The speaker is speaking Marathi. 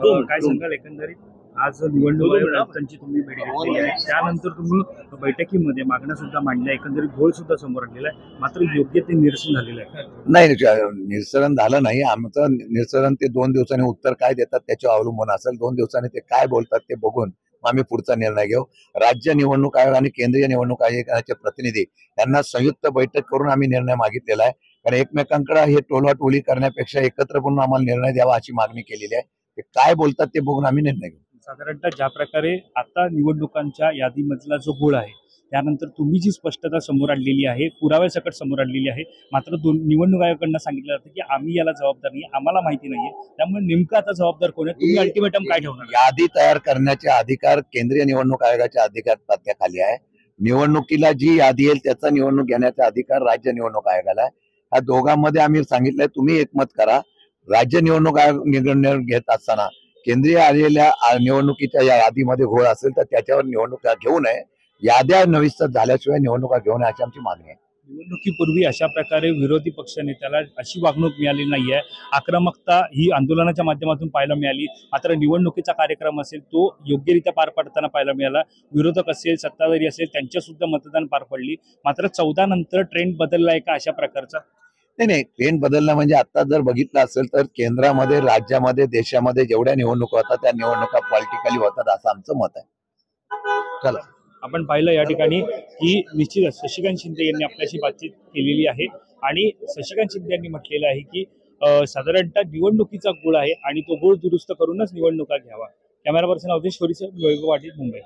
काय सांगाल एकंदरीत आज निवडणूक आयुक्तांची तुम्ही भेट घेतलेली आहे, त्यानंतर तुम्ही बैठकीमध्ये मागण्या सुद्धा मांडल्या, एकंदरीत घोळ सुद्धा समोर आणलेला आहे, मात्र योग्य ते निरसन झालेलं आहे? नाही, निरसन झालं नाही. आमचं निरसन ते 2 दिवसांनी उत्तर काय देतात त्याच्यावर अवलंबून असेल. 2 दिवसांनी ते काय बोलतात ते बघून आम्ही पुढचा निर्णय घेऊ. राज्य निवडणूक आयोग आणि केंद्रीय निवडणूक आयोगाचे प्रतिनिधी यांना संयुक्त बैठक करून आम्ही निर्णय मागितलेला आहे. कारण एकमेकांकडे हे टोलवाटोली करण्यापेक्षा एकत्र बनून आम्हाला निर्णय द्यावा अशी मागणी केलेली आहे. ते काय बोलतात ते बघून आम्ही निर्णय घेऊ. साधारणतः ज्या प्रकारे आता निवडणुकांच्या यादीमधला जो घोळ आहे, त्यानंतर तुम्ही जी स्पष्टता समोर आणलेली आहे, पुराव्यासकट समोर आणलेली आहे, मात्र निवडणूक आयोगाकडून सांगितलं जातं की आम्ही याला जबाबदार नाही, आम्हाला माहिती नाहीये, त्यामुळे नेमकं आता जबाबदार कोण आहे? तुम्ही अल्टिमेटम काय ठेवणार? यादी तयार करण्याचे अधिकार केंद्रीय निवडणूक आयोगाच्या अधिकाराखाली आहे. निवडणुकीला जी यादी येईल त्याचा निवडणूक घेण्याचा अधिकार राज्य निवडणूक आयोगाला आहे. ह्या दोघांमध्ये आम्ही सांगितलंय तुम्ही एकमत करा. राज्य निवडणूक आयोग निर्णय घेत असताना केंद्रीय आलेल्या निवडणुकीच्या या यादीमध्ये घोळ असेल तर त्याच्यावर निवडणुका घेऊ नये. याद्या नविस्तर झाल्याशिवाय निवडणुका घेऊ नये अशी आमची मागणी आहे. निवडणुकीपूर्वी अशा प्रकारे विरोधी पक्ष नेत्याला अशी वागणूक मिळाली नाहीये, आक्रमकता ही आंदोलनाच्या माध्यमातून पाहायला मिळाली, मात्र निवडणुकीचा कार्यक्रम असेल तो योग्यरित्या पार पडताना पाहायला मिळाला. विरोधक असेल, सत्ताधारी असेल, त्यांच्या सुद्धा मतदान पार पडली, मात्र 14 नंतर ट्रेंड बदललाय का अशा प्रकारचा? नाही, ट्रेंड बदलणं म्हणजे आता जर बघितलं असेल तर केंद्रामध्ये, राज्यामध्ये, देशामध्ये जेवढ्या निवडणुका होतात त्या निवडणुका पॉलिटिकली होतात असं आमचं मत आहे. चला, आपण पाहिलं या ठिकाणी की निश्चितच शशिकांत शिंदे यांनी आपल्याशी बातचीत केलेली आहे आणि शशिकांत शिंदे यांनी म्हटलेलं आहे की साधारणतः निवडणुकीचा गुळ आहे आणि तो गुळ दुरुस्त करूनच निवडणुका घ्यावा. कॅमेरा पर्सन अवधेश, वैभव पाटील, मुंबई.